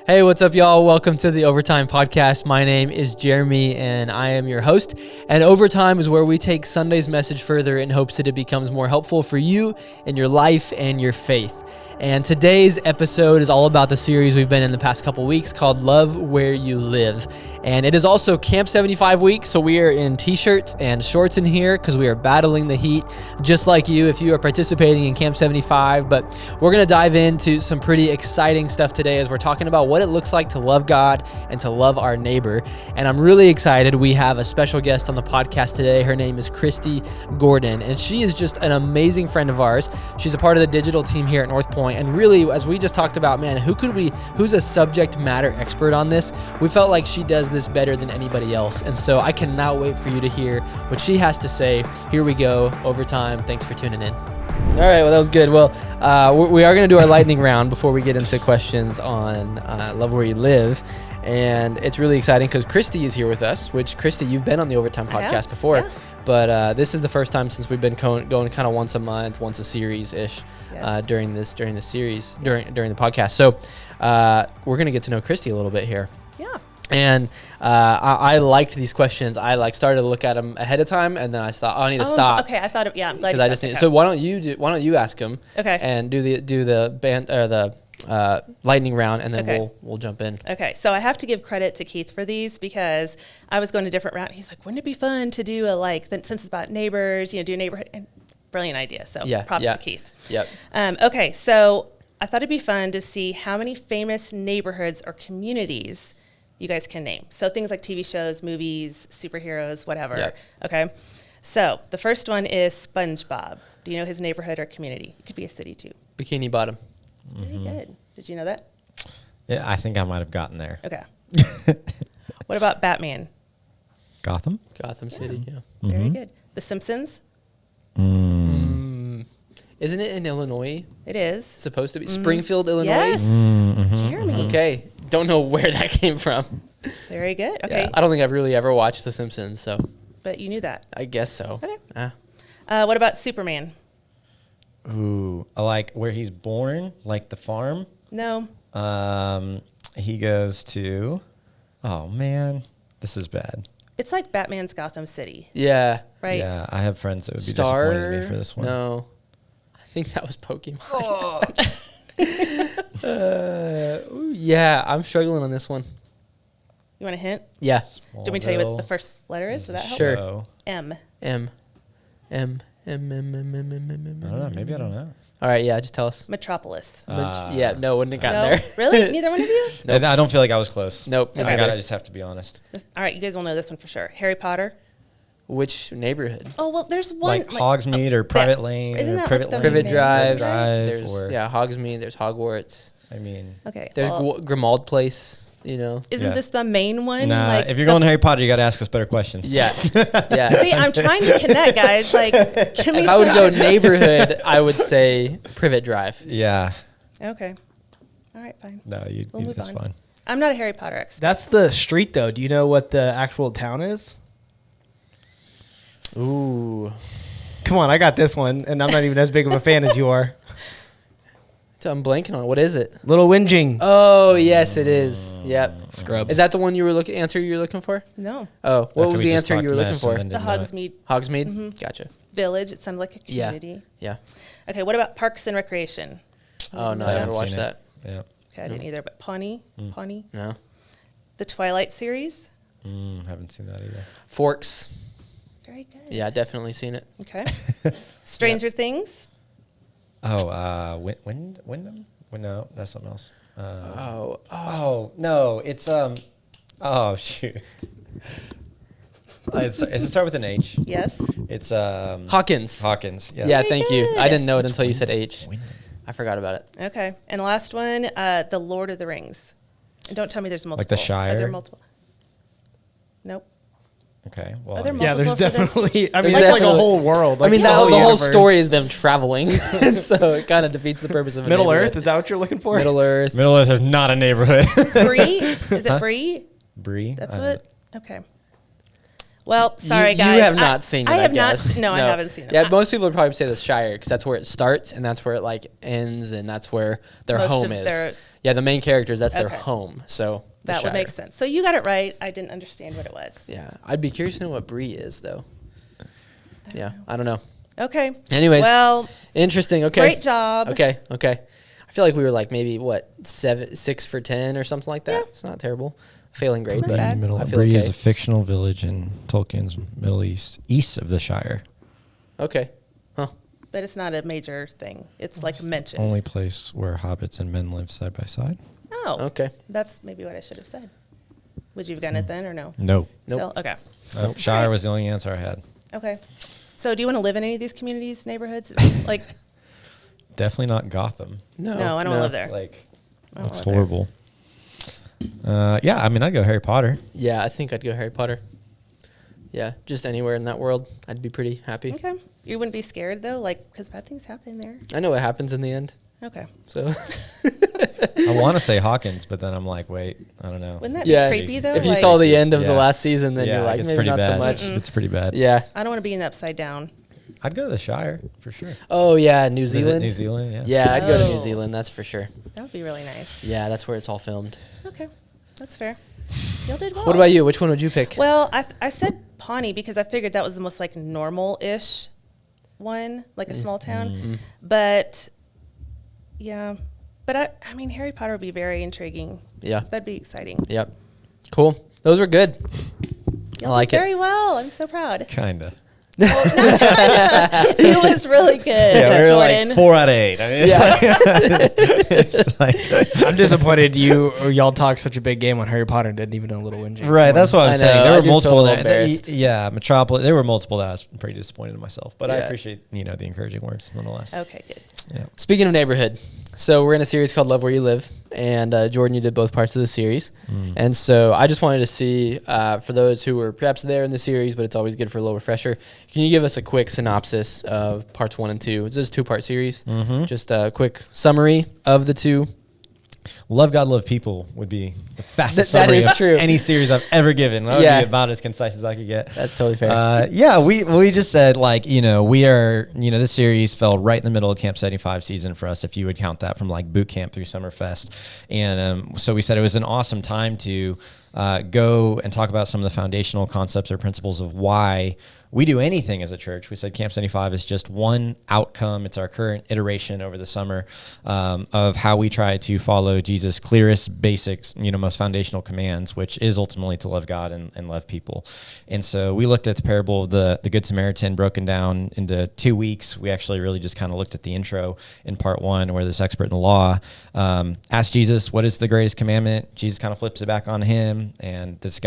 Hey, what's up, y'all? Welcome to the Overtime Podcast. My name is Jeremy, and I am your host. And Overtime is where we take Sunday's message further in hopes that it becomes more helpful for you in your life and your faith. And today's episode is all about the series we've been in the past couple weeks called Love Where You Live. And it is also Camp 75 week, so we are in t-shirts and shorts in here because we are battling the heat, just like you if you are participating in Camp 75. But we're going to dive into some pretty exciting stuff today as we're talking about what it looks like to love God and to love our neighbor. And I'm really excited. We have a special guest on the podcast today. Her name is Christy Gordon, and she is just an amazing friend of ours. She's a part of the digital team here at Northpoint. And really, as we just talked about, man, who's a subject matter expert on this? We felt like she does this better than anybody else. And so I cannot wait for you to hear what she has to say. Here we go, Overtime. Thanks for tuning in. All right, well, that was good. Well, we are going to do our lightning round before we get into questions on Love Where You Live. And it's really exciting because Christy is here with us, which, Christy, you've been on the Overtime podcast before. Yeah. But this is the first time since we've been going kind of once a month, once a series-ish during the podcast. So we're going to get to know Christy a little bit here. Yeah. And I liked these questions. I started to look at them ahead of time, and then I thought, I need to stop. Okay, I thought, I'm glad you stopped. So why don't you ask them? Okay. And do the band or the lightning round, and then we'll jump in. Okay, so I have to give credit to Keith for these because I was going a different route. He's like, wouldn't it be fun to do since it's about neighbors, do a neighborhood? And brilliant idea. So props to Keith. Yep. Okay, so I thought it'd be fun to see how many famous neighborhoods or communities you guys can name. So things like TV shows, movies, superheroes, whatever. Yep. Okay. So the first one is SpongeBob. Do you know his neighborhood or community? It could be a city too. Bikini Bottom. Very good. Did you know that? Yeah, I think I might have gotten there. Okay. What about Batman? Gotham City, yeah. Mm-hmm. Very good. The Simpsons? Isn't it in Illinois? It is. It's supposed to be. Springfield, Illinois? Yes. Jeremy. Okay. Don't know where that came from. Very good. Okay. Yeah, I don't think I've really ever watched The Simpsons, so. But you knew that. I guess so. Okay. What about Superman? Ooh, like where he's born, like the farm? No. He goes to, oh man, this is bad. It's like Batman's Gotham City. Yeah. Right? Yeah, I have friends that would be disappointed in me for this one. No. I think that was Pokemon. Oh. Yeah, I'm struggling on this one. You want a hint? Yeah. Do you want me to tell you what the first letter is? Does that help? Sure. M. I don't know. Maybe I don't know. All right, yeah, just tell us. Metropolis. Yeah, no, wouldn't have gotten there. Really? Neither one of you? Nope. I don't feel like I was close. Nope. Okay. I just have to be honest. All right, you guys will know this one for sure. Harry Potter. Which neighborhood? Oh, well, there's one. Like Hogsmeade or Private Lane. Isn't that Privet like the Lane, Privet Drive. Drive There's Hogsmeade. There's Hogwarts. I mean, okay. There's Grimald Place. Isn't this the main one? Nah, if you're going to Harry Potter, you got to ask us better questions. Yeah. Yeah. See, I'm trying to connect, guys. Like, give me if I would go neighborhood, I would say Privet Drive. Yeah. Okay. All right, fine. No, that's fine. I'm not a Harry Potter expert. That's the street, though. Do you know what the actual town is? Ooh. Come on, I got this one, and I'm not even as big of a fan as you are. I'm blanking on it. What is it? Little Whinging. Oh, yes, it is. Yep. Scrubs. Is that the one answer you were looking for? No. Oh, what was the answer you were looking for? The Hogsmeade. Hogsmeade? Mm-hmm. Gotcha. Village. It sounded like a community. Yeah. Okay, what about Parks and Recreation? Oh, no, I never watched that. Yeah. Okay, I didn't either, but Pawnee? No. The Twilight series? Haven't seen that either. Forks. Very good. Yeah, definitely seen it. Okay. Stranger Things? Oh, Wyndham? No, that's something else. Oh, no, it's oh shoot. Does it start with an H? Yes. It's Hawkins. Yeah. Yeah, Very thank you. good. I didn't know it until you said H. Wyndham. I forgot about it. Okay. And the last one, The Lord of the Rings. And don't tell me there's multiple. Like the Shire? Are there multiple? Nope. Okay. Well, Are there Yeah, there's multiple for this? definitely. I There's mean, it's like a definitely- whole world. Like I mean, the the whole universe. story is them traveling, and so it kind of defeats the purpose of a Middle neighborhood. Earth. Is that what you're looking for? Middle Earth. Middle Earth is not a neighborhood. Bree? Is it Bree? Bree. That's what? Okay. Well, sorry, you guys. have not seen it, I have guess. not. No, I haven't seen it. Yeah, most people would probably say the Shire because that's where it starts and that's where it like ends and that's where their Most home of is. their Yeah, the main characters, that's their Okay. home. So the That would Shire. make sense. So you got it right. I didn't understand what it was. Yeah, I'd be curious to know what Bree is though. Yeah, I don't know. Okay. Anyways, Well, interesting. Okay, great job. Okay. I feel like we were like maybe what 6 for 10 or something like that. Yeah. It's not terrible. Failing grade, Not but bad. Middle I of feel Bree okay. is a fictional village in Tolkien's Middle East, east of the Shire. Okay. Huh. But it's not a major thing. It's like mentioned. Only place where hobbits and men live side by side. Oh. Okay. That's maybe what I should have said. Would you have gotten it then or no? No. Nope. So, okay. Nope. Shire was the only answer I had. Okay. So do you want to live in any of these communities, neighborhoods? Like, Definitely not Gotham. No, no, I don't want to live there. Like, I don't that's wanna live there. horrible. Yeah, I mean, I'd go Harry Potter. Yeah, I think I'd go Harry Potter. Yeah, just anywhere in that world, I'd be pretty happy. Okay. You wouldn't be scared though, like, because bad things happen there. I know what happens in the end, Okay. so I want to say Hawkins, but then I'm like, wait, I don't know. Wouldn't that Yeah, be creepy though? if you Like, saw the end of the Yeah. last season, then you're like, it's maybe pretty not bad. so much. It's pretty bad. Yeah. I don't want to be in the upside down. I'd go to the Shire for sure. Oh yeah, New Visit Zealand. New Zealand, yeah. Yeah, I'd go to New Oh. Zealand. That's for sure. That would be really nice. Yeah, that's where it's all filmed. Okay. That's fair. Y'all did well. What about you? Which one would you pick? Well, I said Pawnee because I figured that was the most like normal-ish one, like a small town. Mm-hmm. But yeah, but I mean Harry Potter would be very intriguing. Yeah. That'd be exciting. Yep. Cool. Those were good. Y'all I like did it. very well. I'm so proud. Kinda. It was really good, Yeah, we were Jordan. like 4 out of 8. I mean, it's like I'm disappointed y'all talked such a big game on Harry Potter and didn't even know Little Whinging. right. That's what I'm I saying. know, There I were do feel a multiple. little That, embarrassed. yeah, Metropolis. There were multiple that I was pretty disappointed in myself, but I Yeah. appreciate the encouraging words nonetheless. Okay, good. Yeah. Speaking of neighborhood, so we're in a series called Love Where You Live, and Jordan, you did both parts of the series. And so I just wanted to see, for those who were perhaps there in the series, but it's always good for a little refresher, can you give us a quick synopsis of parts 1 and 2? It's just a 2-part series. Just a quick summary of the 2. Love God, love people would be the fastest That summary is of true. any series I've ever given. That would Yeah. be about as concise as I could get. That's totally fair. Yeah, we just said like, we are, this series fell right in the middle of Camp 75 season for us, if you would count that from like boot camp through Summerfest. And so we said it was an awesome time to go and talk about some of the foundational concepts or principles of why we do anything as a church. We said Camp 75 is just one outcome. It's our current iteration over the summer of how we try to follow Jesus' clearest, basics, most foundational commands, which is ultimately to love God and love people. And so we looked at the parable of the Good Samaritan broken down into 2 weeks. We actually really just kind of looked at the intro in part 1 where this expert in the law asked Jesus, what is the greatest commandment? Jesus kind of flips it back on him. And this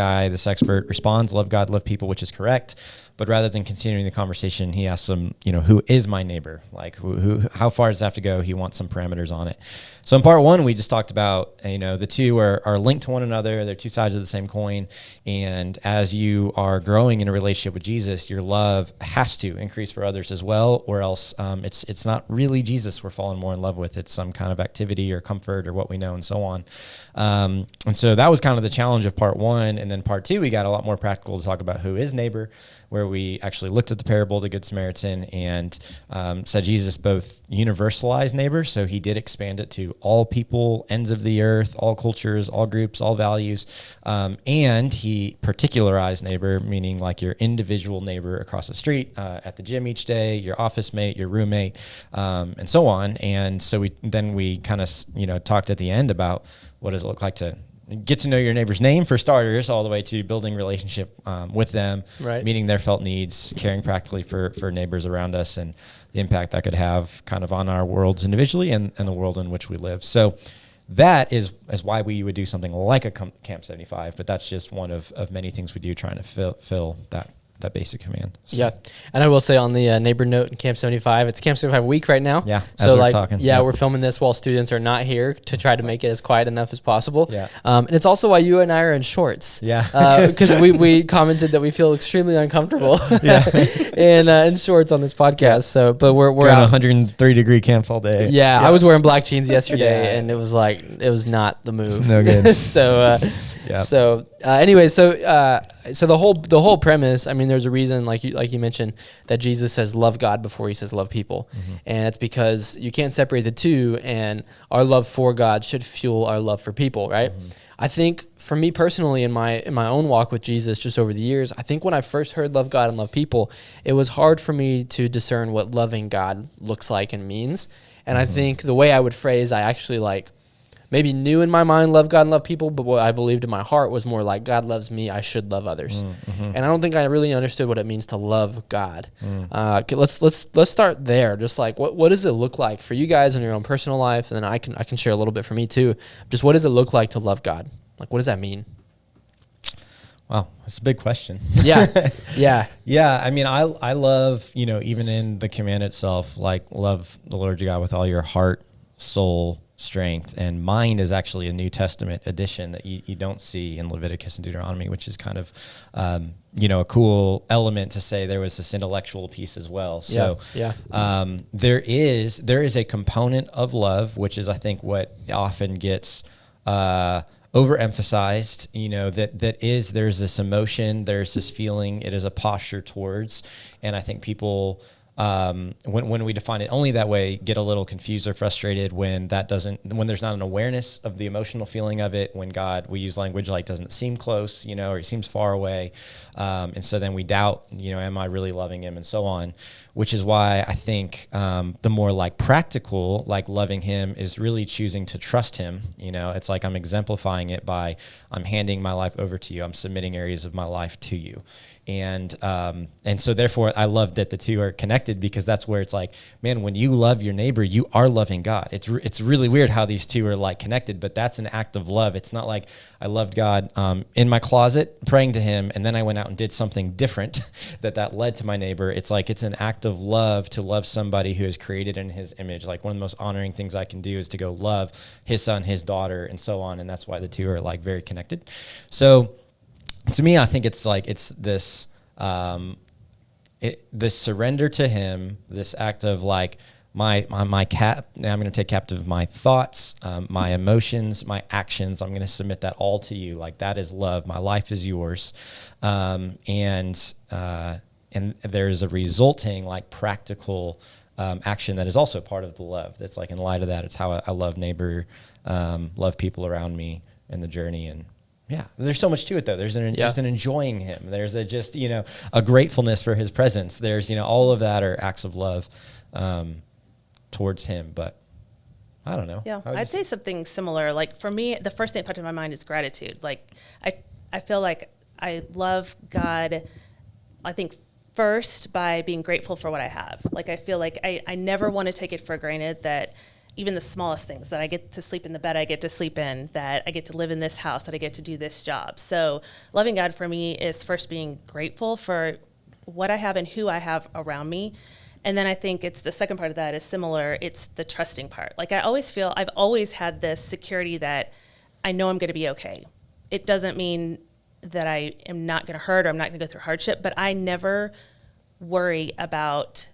expert responds, love God, love people, which is correct. But rather than continuing the conversation, he asks them, who is my neighbor? Like, how far does it have to go? He wants some parameters on it. So in part 1, we just talked about, the two are linked to one another. They're two sides of the same coin. And as you are growing in a relationship with Jesus, your love has to increase for others as well, or else it's not really Jesus we're falling more in love with. It's some kind of activity or comfort or what we know and so on. And so that was kind of the challenge of part 1. And then part 2, we got a lot more practical to talk about who is neighbor, where we actually looked at the parable of the Good Samaritan and said Jesus both universalized neighbor, so he did expand it to all people, ends of the earth, all cultures, all groups, all values, and he particularized neighbor, meaning like your individual neighbor across the street, at the gym each day, your office mate, your roommate, and so on. And so we kind of talked at the end about what does it look like to get to know your neighbor's name for starters, all the way to building relationship with them, Right. meeting their felt needs, caring practically for neighbors around us, and the impact that could have kind of on our worlds individually and the world in which we live. So that is why we would do something like a Camp 75, but that's just one of many things we do trying to fill that basic command. So, Yeah, and I will say on the neighbor note in Camp 75, it's Camp 75 week right now. Yeah, as so we're like, talking. yeah, Yep. we're filming this while students are not here to try to make it as quiet enough as possible. Yeah. And it's also why you and I are in shorts. Yeah. Because we commented that we feel extremely uncomfortable in shorts on this podcast. So, but we're We're on out. 103-degree camps all day. Yeah, I was wearing black jeans yesterday, Yeah. and it was not the move. No good. So, Yeah. So so the whole premise, I mean, there's a reason, like you mentioned, that Jesus says love God before he says love people. And it's because you can't separate the two, and our love for God should fuel our love for people, right? I think for me personally, in my own walk with Jesus, just over the years, I think when I first heard love God and love people, it was hard for me to discern what loving God looks like and means. And I think the way I would phrase, I actually maybe knew in my mind love God and love people, but what I believed in my heart was more like God loves me, I should love others. And I don't think I really understood what it means to love God. Let's start there. Just like what does it look like for you guys in your own personal life, and then I can share a little bit for me too. Just what does it look like to love God? Like what does that mean? Wow, that's a big question. Yeah. Yeah, I mean, I love, even in the command itself, like love the Lord your God with all your heart, soul, strength, and mind is actually a New Testament addition that you don't see in Leviticus and Deuteronomy, which is kind of, a cool element to say there was this intellectual piece as well. So there is a component of love, which is, I think, what often gets overemphasized, there's this emotion, there's this feeling, it is a posture towards, and I think people, when we define it only that way, get a little confused or frustrated when there's not an awareness of the emotional feeling of it, when God, we use language like doesn't seem close, or he seems far away. And so then we doubt, am I really loving him, and so on, which is why I think the more like practical, like loving him is really choosing to trust him. It's like I'm exemplifying it by I'm handing my life over to you. I'm submitting areas of my life to you. And so therefore I love that the two are connected, because that's where it's like, man, when you love your neighbor, you are loving God. It's really weird how these two are like connected, but that's an act of love. It's not like I loved God in my closet praying to him, and then I went out and did something different that led to my neighbor. It's like, it's an act of love to love somebody who is created in his image. Like one of the most honoring things I can do is to go love his son, his daughter, and so on. And that's why the two are like very connected. So to me, I think it's like, it's this, this surrender to him, this act of like, now I'm going to take captive my thoughts, my emotions, my actions. I'm going to submit that all to you. Like that is love. My life is yours. And there's a resulting like practical, action that is also part of the love. That's like, in light of that, it's how I love neighbor, love people around me in the journey. And yeah, there's so much to it though. There's just an enjoying him. There's a gratefulness for his presence. There's, all of that are acts of love, towards him. But I don't know. Yeah, I'd say something similar. Like for me, the first thing that popped in my mind is gratitude. Like I feel like I love God, I think first by being grateful for what I have. Like I feel like I never want to take it for granted that even the smallest things, that I get to sleep in the bed I get to sleep in, that I get to live in this house, that I get to do this job. So loving God for me is first being grateful for what I have and who I have around me. And then I think it's the second part of that is similar. It's the trusting part. Like I always feel I've always had this security that I know I'm going to be okay. It doesn't mean that I am not going to hurt or I'm not going to go through hardship, but I never worry about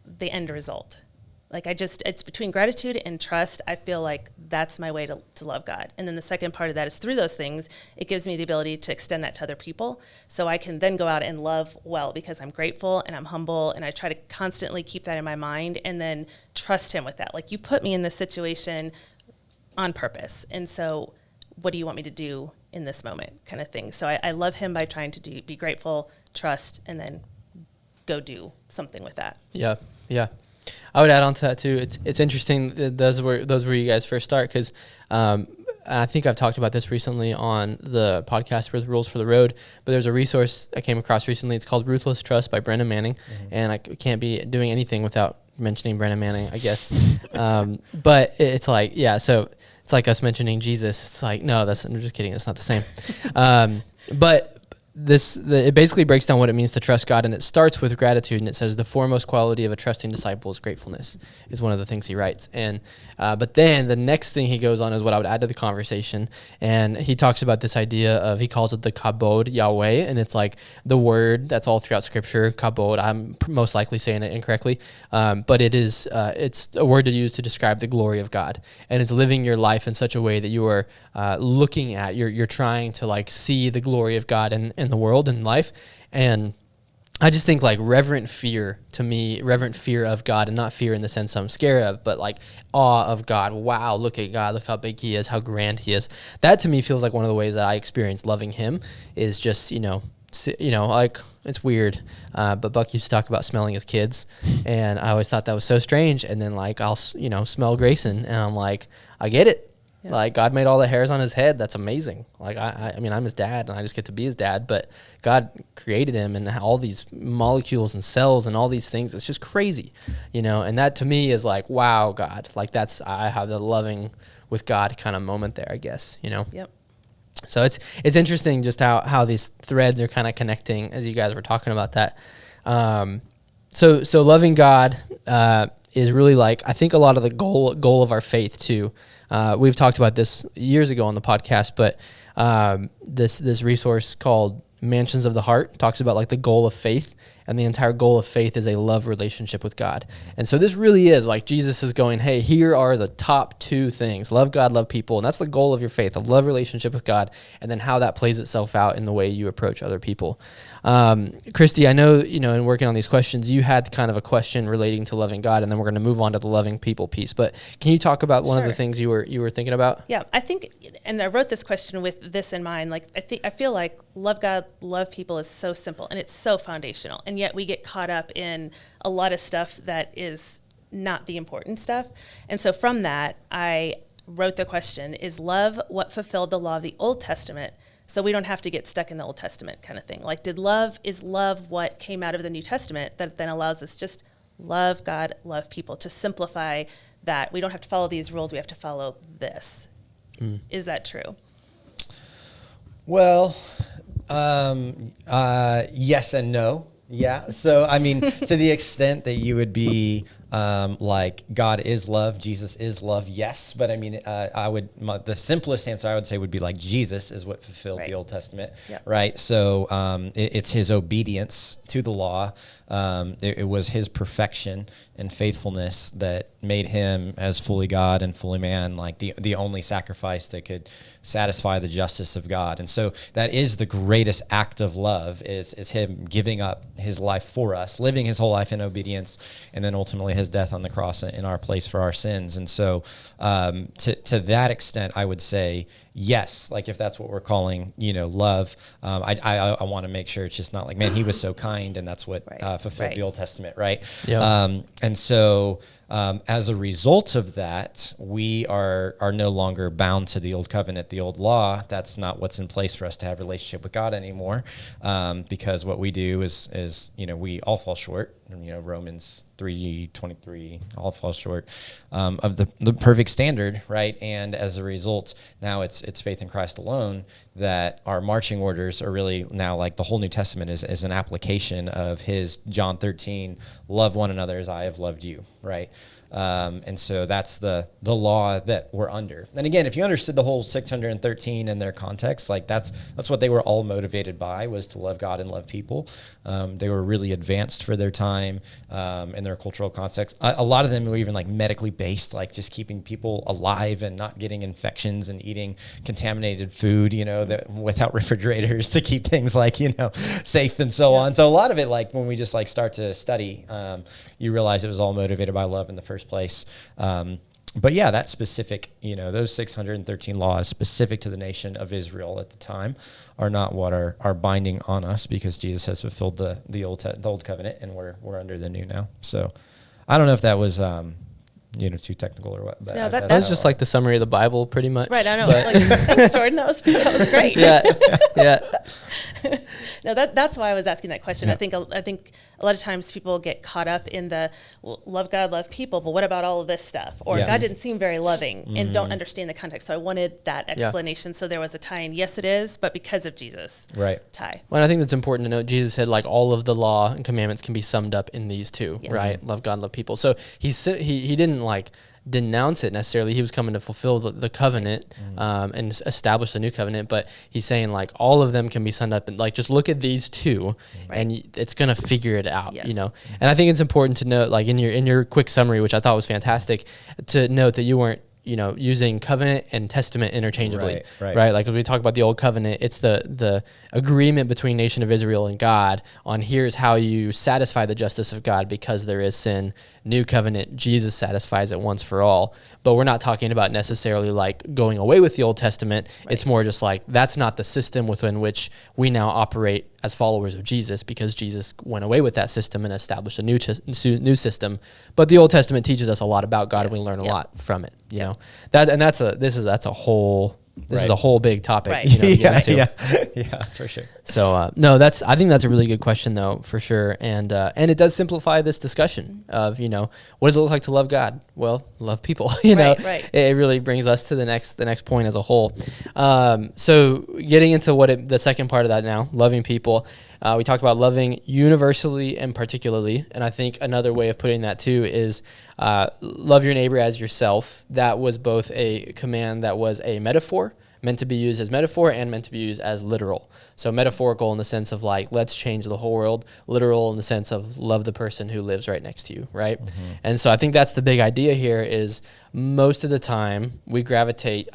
the end result. Like it's between gratitude and trust. I feel like that's my way to love God. And then the second part of that is through those things, it gives me the ability to extend that to other people. So I can then go out and love well because I'm grateful and I'm humble, and I try to constantly keep that in my mind and then trust him with that. Like you put me in this situation on purpose. And so what do you want me to do in this moment kind of thing. So I love him by trying to be grateful, trust, and then go do something with that. Yeah. I would add on to that too. It's interesting that those were you guys first start, because I think I've talked about this recently on the podcast with Rules for the Road, but there's a resource I came across recently. It's called Ruthless Trust by Brennan Manning, and I can't be doing anything without mentioning Brennan Manning, I guess. But it's like, so it's like us mentioning Jesus. It's like, no, I'm just kidding. It's not the same. But it basically breaks down what it means to trust God, and it starts with gratitude, and it says the foremost quality of a trusting disciple is gratefulness, is one of the things he writes. And but then the next thing he goes on is what I would add to the conversation, and he talks about this idea of, he calls it the kabod Yahweh, and it's like the word that's all throughout Scripture, kabod. I'm most likely saying it incorrectly, but it's a word to use to describe the glory of God, and it's living your life in such a way that you are looking at, you're trying to like see the glory of God in the world and life. And I just think like reverent fear of God, and not fear in the sense I'm scared of, but like awe of God. Wow, look at God, look how big he is, how grand he is. That to me feels like one of the ways that I experience loving him is just, like it's weird. But Buck used to talk about smelling his kids, and I always thought that was so strange. And then like I'll, smell Grayson, and I'm like, I get it. Yeah. Like God made all the hairs on his head. That's amazing. Like I mean, I'm his dad, and I just get to be his dad. But God created him, and all these molecules and cells and all these things. It's just crazy, And that to me is like, wow, God. Like I have the loving with God kind of moment there, I guess. Yep. So it's interesting just how these threads are kind of connecting as you guys were talking about that. So loving God is really like, I think a lot of the goal of our faith too. We've talked about this years ago on the podcast, but this resource called Mansions of the Heart talks about like the goal of faith, and the entire goal of faith is a love relationship with God. And so this really is like Jesus is going, hey, here are the top two things: love God, love people. And that's the goal of your faith, a love relationship with God, and then how that plays itself out in the way you approach other people. Christy, I know, in working on these questions, you had kind of a question relating to loving God, and then we're going to move on to the loving people piece. But can you talk about one of the things you were thinking about? Yeah, I think, and I wrote this question with this in mind. Like, I feel like love God, love people is so simple, and it's so foundational, and yet we get caught up in a lot of stuff that is not the important stuff. And so from that, I wrote the question: is love what fulfilled the law of the Old Testament, so we don't have to get stuck in the Old Testament kind of thing? Like, is love what came out of the New Testament that then allows us just love God, love people, to simplify that we don't have to follow these rules, we have to follow this? Is that true? Well, yes and no. Yeah. So, I mean, to the extent that you would be like God is love, Jesus is love, yes. But I mean, the simplest answer I would say would be like Jesus is what fulfilled the Old Testament, right? So it's his obedience to the law. It was his perfection and faithfulness that made him as fully God and fully man, like the only sacrifice that could satisfy the justice of God. And so that is the greatest act of love, is him giving up his life for us, living his whole life in obedience, and then ultimately his death on the cross in our place for our sins. And so to that extent, I would say yes, like if that's what we're calling, love, I want to make sure it's just not like, man, he was so kind, and that's what fulfilled the Old Testament, right? Yep. And so as a result of that, we are no longer bound to the old covenant, the old law. That's not what's in place for us to have a relationship with God anymore, because what we do is we all fall short. Romans 3:23, all fall short of the perfect standard, right? And as a result, now it's faith in Christ alone that our marching orders are really now like the whole New Testament is an application of his John 13, love one another as I have loved you, right? And so that's the law that we're under. And again, if you understood the whole 613 in their context, like that's what they were all motivated by, was to love God and love people. They were really advanced for their time in their cultural context. A lot of them were even like medically based, like just keeping people alive and not getting infections and eating contaminated food, that without refrigerators to keep things like, safe and so on. So a lot of it, like when we just like start to study, you realize it was all motivated by love in the first place. But yeah, that specific, those 613 laws specific to the nation of Israel at the time are not what are binding on us, because Jesus has fulfilled the old covenant, and we're under the new now. So I don't know if that was too technical or what. But no, that was just like the summary of the Bible, pretty much. Right, I know. Thanks, Jordan. That was great. Yeah. No, that's why I was asking that question. Yeah. I think a lot of times people get caught up in the love God, love people, but what about all of this stuff? Or God didn't seem very loving and don't understand the context. So I wanted that explanation. So there was a tie in. Yes, it is, but because of Jesus. Right. Tie. Well, I think that's important to note. Jesus said like all of the law and commandments can be summed up in these two, right? Love God, love people. So he didn't like denounce it necessarily. He was coming to fulfill the covenant and establish the new covenant, but he's saying like all of them can be summed up and like just look at these two and it's going to figure it out, you know. And I think it's important to note like in your quick summary, which I thought was fantastic, to note that you weren't using covenant and testament interchangeably, right? Like when we talk about the old covenant, it's the agreement between nation of Israel and God on here's how you satisfy the justice of God because there is sin. New covenant, Jesus satisfies it once for all. But we're not talking about necessarily like going away with the Old Testament. It's more just like that's not the system within which we now operate as followers of Jesus, because Jesus went away with that system and established a new system. But the Old Testament teaches us a lot about God, and we learn a lot from it. You know that's a whole big topic. You know, to get into. Yeah, for sure. So no, I think that's a really good question though, for sure, and it does simplify this discussion of what does it look like to love God? Well, love people. It really brings us to the next point as a whole. So getting into the second part of that now, loving people. We talked about loving universally and particularly, and I think another way of putting that too is love your neighbor as yourself. That was both a command that was a metaphor, meant to be used as metaphor and meant to be used as literal. So metaphorical in the sense of like, let's change the whole world. Literal in the sense of love the person who lives right next to you, right? And so I think that's the big idea here is most of the time we gravitate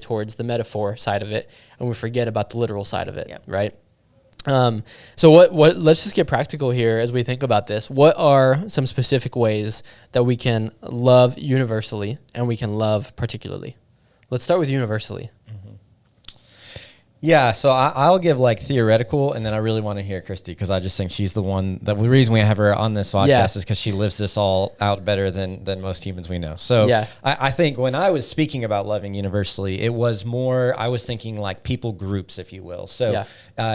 towards the metaphor side of it and we forget about the literal side of it, right? So what let's just get practical here as we think about this. What are some specific ways that we can love universally and we can love particularly? Let's start with universally. Yeah, so I'll give like theoretical, and then I really want to hear Christy because I just think she's the one. The reason we have her on this podcast is because she lives this all out better than most humans we know. So I think when I was speaking about loving universally, it was more, I was thinking like people groups, if you will. So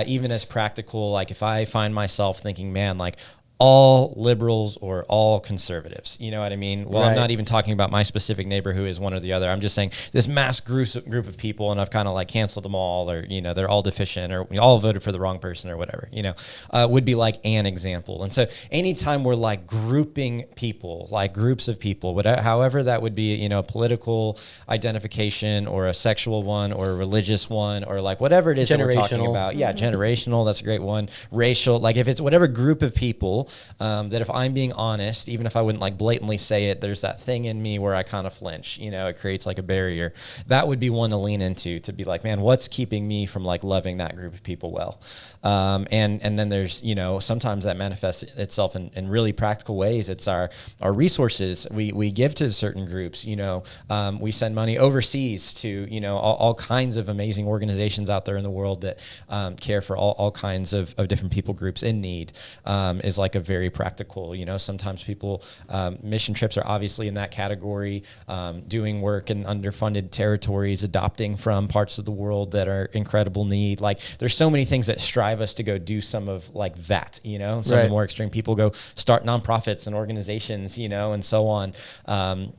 even as practical, like if I find myself thinking, man, like all liberals or all conservatives, you know what I mean? Well, I'm not even talking about my specific neighbor who is one or the other. I'm just saying this mass group of people, and I've kind of like canceled them all, or, they're all deficient, or we all voted for the wrong person or whatever, would be like an example. And so anytime we're like grouping people, like groups of people, whatever, however that would be, a political identification or a sexual one or a religious one, or like whatever it is that we're talking about. Yeah. Generational. That's a great one. Racial. Like if it's whatever group of people, that if I'm being honest, even if I wouldn't like blatantly say it, there's that thing in me where I kind of flinch, it creates like a barrier. That would be one to lean into, to be like, man, what's keeping me from like loving that group of people well? And then there's, sometimes that manifests itself in really practical ways. It's our resources we give to certain groups. We send money overseas to, all kinds of amazing organizations out there in the world that care for all kinds of different people groups in need, is like a very practical, sometimes people, mission trips are obviously in that category, doing work in underfunded territories, adopting from parts of the world that are incredible need. Like there's so many things that strive us to go do some of like that, some of the more extreme people go start nonprofits and organizations, and so on,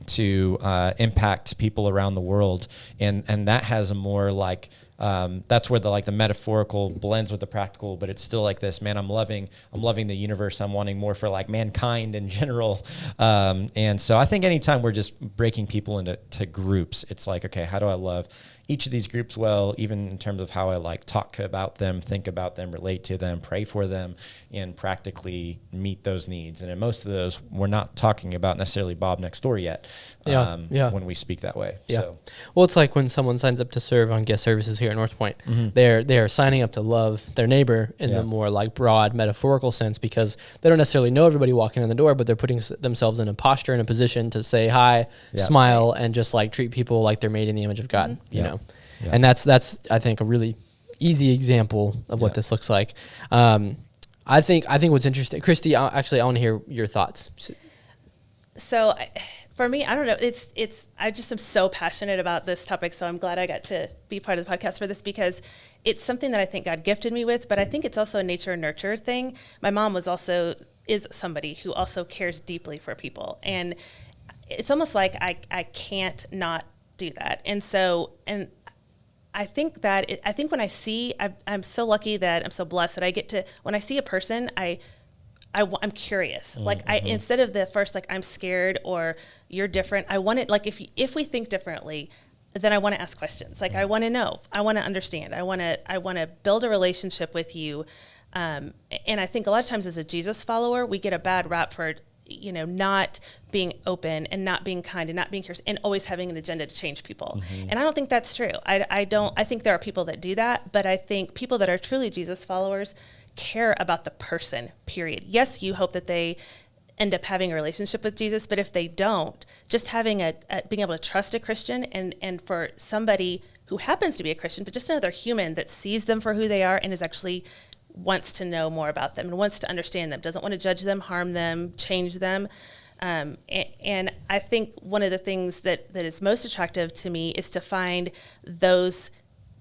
to impact people around the world. And that has a more like, that's where the metaphorical blends with the practical, but it's still like this, man, I'm loving the universe. I'm wanting more for like mankind in general. And so I think anytime we're just breaking people into groups, it's like, okay, how do I love each of these groups well, even in terms of how I like talk about them, think about them, relate to them, pray for them, and practically meet those needs. And in most of those, we're not talking about necessarily Bob next door yet, when we speak that way. Yeah. So. Well, it's like when someone signs up to serve on guest services here at Northpoint, they are signing up to love their neighbor in the more like broad metaphorical sense, because they don't necessarily know everybody walking in the door, but they're putting themselves in a posture, in a position to say hi, smile, and just like treat people like they're made in the image of God, you know? Yeah. And that's I think a really easy example of what this looks like. I think what's interesting, Christy, I want to hear your thoughts. So for me, I don't know. I just am so passionate about this topic. So I'm glad I got to be part of the podcast for this, because it's something that I think God gifted me with, but I think it's also a nature and nurture thing. My mom is somebody who also cares deeply for people. And it's almost like I can't not do that. And so, and I think when I see, I'm so lucky that I'm so blessed that I get to, when I see a person, I'm curious. Like instead of the first, like, I'm scared or you're different, I want it, like, if we think differently, then I want to ask questions. Like, I want to know, I want to understand, I want to build a relationship with you. And I think a lot of times as a Jesus follower, we get a bad rap for, not being open and not being kind and not being curious and always having an agenda to change people. And I don't think that's true. I think there are people that do that, but I think people that are truly Jesus followers care about the person, period. Yes, you hope that they end up having a relationship with Jesus, but if they don't, just having being able to trust a Christian and for somebody who happens to be a Christian, but just another human that sees them for who they are and is actually wants to know more about them and wants to understand them, doesn't want to judge them, harm them, change them. And I think one of the things that is most attractive to me is to find those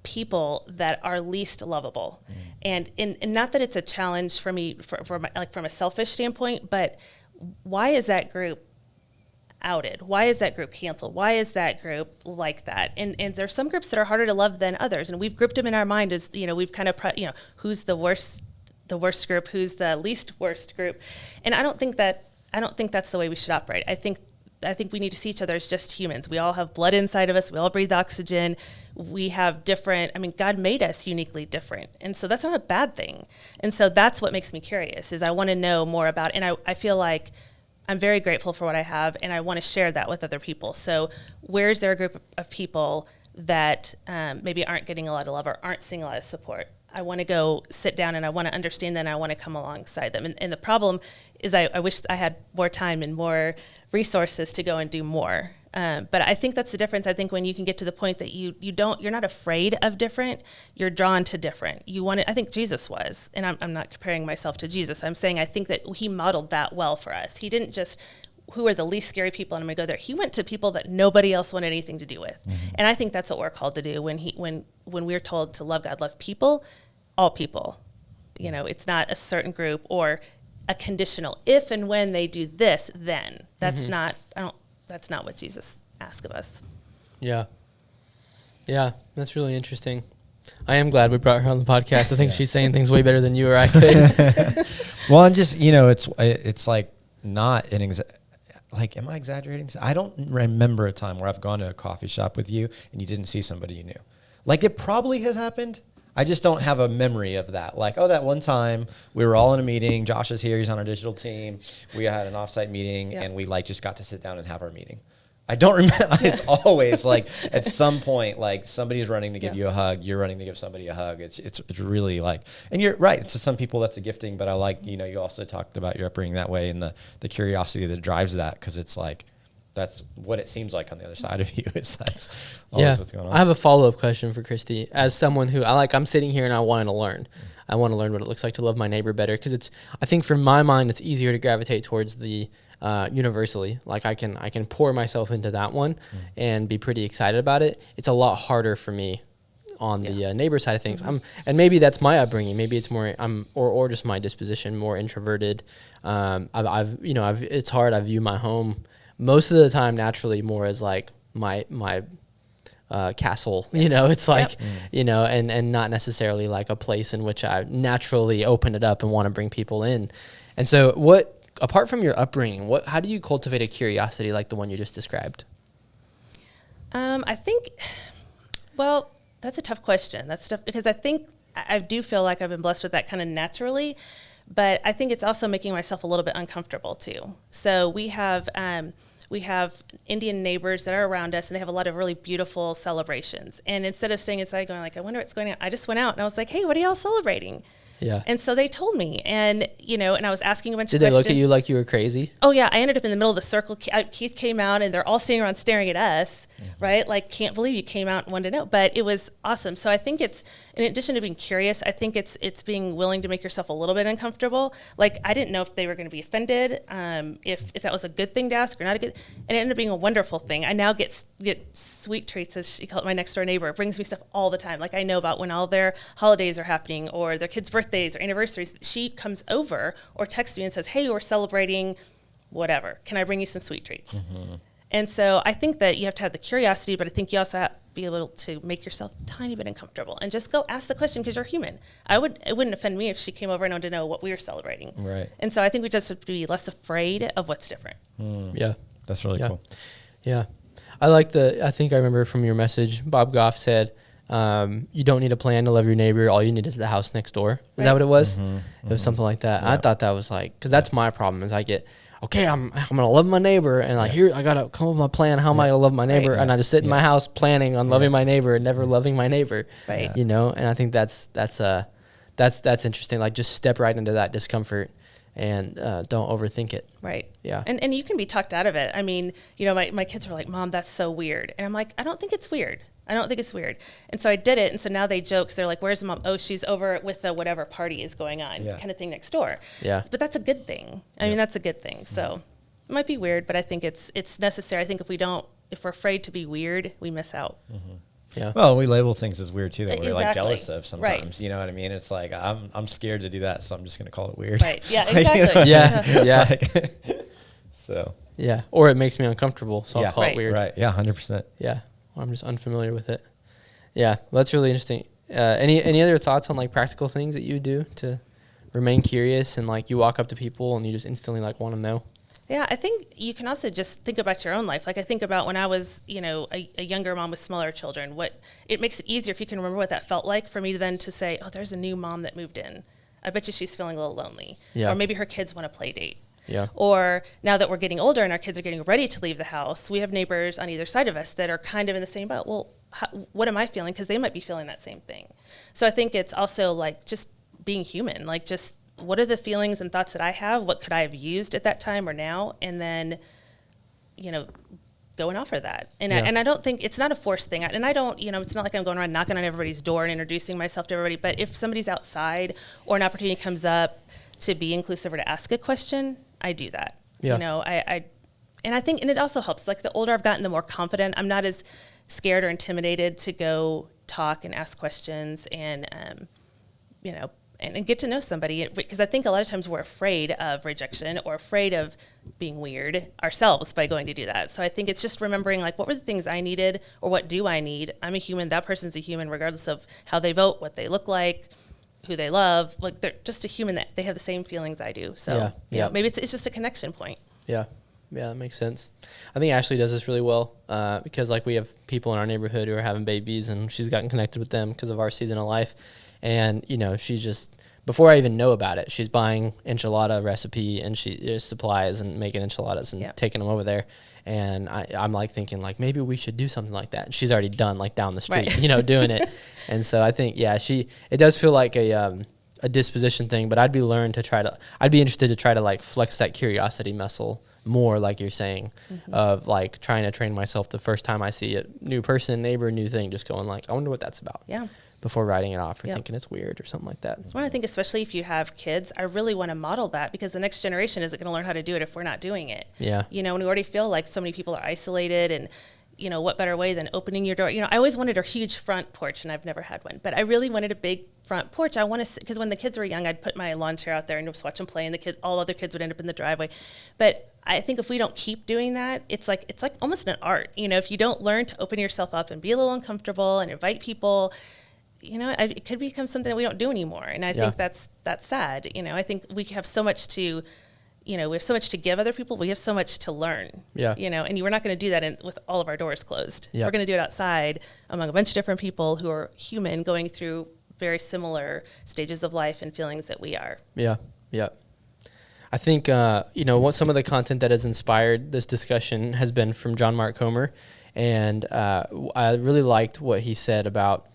people that are least lovable. And not that it's a challenge for me from a selfish standpoint, but why is that group outed? Why is that group canceled? Why is that group like that? And there's some groups that are harder to love than others, and we've grouped them in our mind as, we've kind of who's the worst group, who's the least worst group. And I don't think that's the way we should operate. I think we need to see each other as just humans. We all have blood inside of us. We all breathe oxygen. We have God made us uniquely different. And so that's not a bad thing. And so that's what makes me curious, is I want to know more about, and I feel like I'm very grateful for what I have, and I want to share that with other people. So where is there a group of people that maybe aren't getting a lot of love or aren't seeing a lot of support? I want to go sit down and I want to understand them and I want to come alongside them. And the problem is I wish I had more time and more resources to go and do more. But I think that's the difference. I think when you can get to the point that you're not afraid of different, you're drawn to different. I think Jesus was, and I'm not comparing myself to Jesus. I'm saying I think that he modeled that well for us. He didn't just, who are the least scary people, and I'm going to go there. He went to people that nobody else wanted anything to do with. And I think that's what we're called to do when we're told to love God, love people, all people. It's not a certain group or a conditional, if and when they do this, then. That's not what Jesus asked of us. Yeah, that's really interesting. I am glad we brought her on the podcast. I think she's saying things way better than you or I could. Well, and just, it's like not an am I exaggerating? I don't remember a time where I've gone to a coffee shop with you and you didn't see somebody you knew. Like, it probably has happened. I just don't have a memory of that. Like, that one time we were all in a meeting. Josh is here. He's on our digital team. We had an offsite meeting, and we just got to sit down and have our meeting. I don't remember. It's always at some point, somebody's running to give you a hug. You're running to give somebody a hug. It's really and you're right. To some people that's a gifting, but I you also talked about your upbringing that way and the curiosity that drives that, because it's that's what it seems like on the other side of you. That's always what's going on. I have a follow-up question for Christy. As someone who I'm sitting here and I want to learn. I want to learn what it looks like to love my neighbor better, because I think for my mind, it's easier to gravitate towards the universally. Like, I can pour myself into that one and be pretty excited about it. It's a lot harder for me on the neighbor side of things. And maybe that's my upbringing. Maybe it's more or just my disposition, more introverted. It's hard. I view my home most of the time naturally more as my castle, it's and not necessarily like a place in which I naturally open it up and want to bring people in. And so apart from your upbringing, how do you cultivate a curiosity like the one you just described? I think, that's a tough question. That's tough because I think I do feel like I've been blessed with that kind of naturally, but I think it's also making myself a little bit uncomfortable too. So we have Indian neighbors that are around us, and they have a lot of really beautiful celebrations. And instead of staying inside going I wonder what's going on, I just went out and I was like, hey, what are y'all celebrating? Yeah. And so they told me, and, you know, and I was asking a bunch Did of they questions. look at you like you were crazy? Oh yeah, I ended up in the middle of the circle. Keith came out, and they're all standing around staring at us, right? Like, can't believe you came out and wanted to know. But it was awesome. So I think it's, in addition to being curious, I think it's being willing to make yourself a little bit uncomfortable. Like, I didn't know if they were going to be offended, if that was a good thing to ask or not a good. And it ended up being a wonderful thing. I now get sweet treats, as she called it, my next door neighbor. It brings me stuff all the time. Like, I know about when all their holidays are happening or their kids' birthdays or anniversaries. She comes over or texts me and says, hey, we're celebrating whatever. Can I bring you some sweet treats? Mm-hmm. And so I think that you have to have the curiosity, but I think you also have to be able to make yourself a tiny bit uncomfortable and just go ask the question because you're human. It wouldn't offend me if she came over and wanted to know what we were celebrating. Right. And so I think we just have to be less afraid of what's different. Yeah. That's really cool. Yeah. I think I remember from your message, Bob Goff said, you don't need a plan to love your neighbor. All you need is the house next door. Is that what it was? It was something like that. Yeah. I thought that was like, because that's my problem is I get, okay, I'm going to love my neighbor. And like, here, I got to come up with my plan. How am I going to love my neighbor? Right. And I just sit in my house planning on loving my neighbor and never loving my neighbor. Right. You know, and I think that's interesting. Like, just step right into that discomfort and don't overthink it. Right. Yeah. And you can be talked out of it. I mean, you know, my kids were like, Mom, that's so weird. And I'm like, I don't think it's weird. And so I did it. And so now they joke. They're like, where's Mom? Oh, she's over with the whatever party is going on kind of thing next door. Yeah. But that's a good thing. I mean, that's a good thing. So it might be weird, but I think it's necessary. I think if we're afraid to be weird, we miss out. Mm-hmm. Yeah. Well, we label things as weird too that we're like Exactly. jealous of sometimes. Right. You know what I mean? It's like I'm scared to do that, so I'm just going to call it weird. Right. Yeah. Exactly. Yeah. Like, so. Yeah. Or it makes me uncomfortable, so I'll call it weird. Right. Yeah. 100%. Yeah. Or I'm just unfamiliar with it. Yeah. Well, that's really interesting. Any other thoughts on like practical things that you do to remain curious and like you walk up to people and you just instantly like want to know? Yeah, I think you can also just think about your own life. Like I think about when I was, you know, a younger mom with smaller children, it makes it easier if you can remember what that felt like for me then to say, oh, there's a new mom that moved in. I bet you she's feeling a little lonely. Yeah. Or maybe her kids want to play date. Yeah. Or now that we're getting older and our kids are getting ready to leave the house, we have neighbors on either side of us that are kind of in the same boat. Well, what am I feeling? Because they might be feeling that same thing. So I think it's also like just being human, like just what are the feelings and thoughts that I have? What could I have used at that time or now? And then, you know, go and offer that. And I don't think it's not a forced thing. And I don't, you know, it's not like I'm going around knocking on everybody's door and introducing myself to everybody. But if somebody's outside or an opportunity comes up to be inclusive or to ask a question, I do that. Yeah. You know, and I think, and it also helps. Like the older I've gotten, the more confident. I'm not as scared or intimidated to go talk and ask questions and, you know, and get to know somebody, because I think a lot of times we're afraid of rejection or afraid of being weird ourselves by going to do that. So I think it's just remembering, like, what were the things I needed or what do I need? I'm a human. That person's a human, regardless of how they vote, what they look like, who they love. Like, they're just a human that they have the same feelings I do. So you know, maybe it's just a connection point. Yeah. Yeah, that makes sense. I think Ashley does this really well because, like, we have people in our neighborhood who are having babies, and she's gotten connected with them because of our season of life. And, you know, she's just, before I even know about it, she's buying enchilada recipe and she supplies and making enchiladas and taking them over there. And I'm like thinking like, maybe we should do something like that. And she's already done like down the street, you know, doing it. And so I think, it does feel like a disposition thing, but I'd be interested to try to like flex that curiosity muscle more, like you're saying, of like trying to train myself the first time I see a new person, neighbor, new thing, just going like, I wonder what that's about. Yeah. Before writing it off or thinking it's weird or something like that. Well, I think especially if you have kids, I really want to model that, because the next generation isn't going to learn how to do it if we're not doing it. Yeah. You know, and we already feel like so many people are isolated, and, you know, what better way than opening your door? You know, I always wanted a huge front porch, and I've never had one, but I really wanted a big front porch. I want to, because when the kids were young, I'd put my lawn chair out there and just watch them play, and all other kids would end up in the driveway. But I think if we don't keep doing that, it's like almost an art. You know, if you don't learn to open yourself up and be a little uncomfortable and invite people, you know, it could become something that we don't do anymore. And I think that's sad. You know, I think we have so much to, you know, we have so much to give other people. We have so much to learn. Yeah. You know, and we're not going to do that with all of our doors closed. Yeah. We're going to do it outside among a bunch of different people who are human, going through very similar stages of life and feelings that we are. Yeah. Yeah. I think, you know, what some of the content that has inspired this discussion has been from John Mark Comer. And I really liked what he said about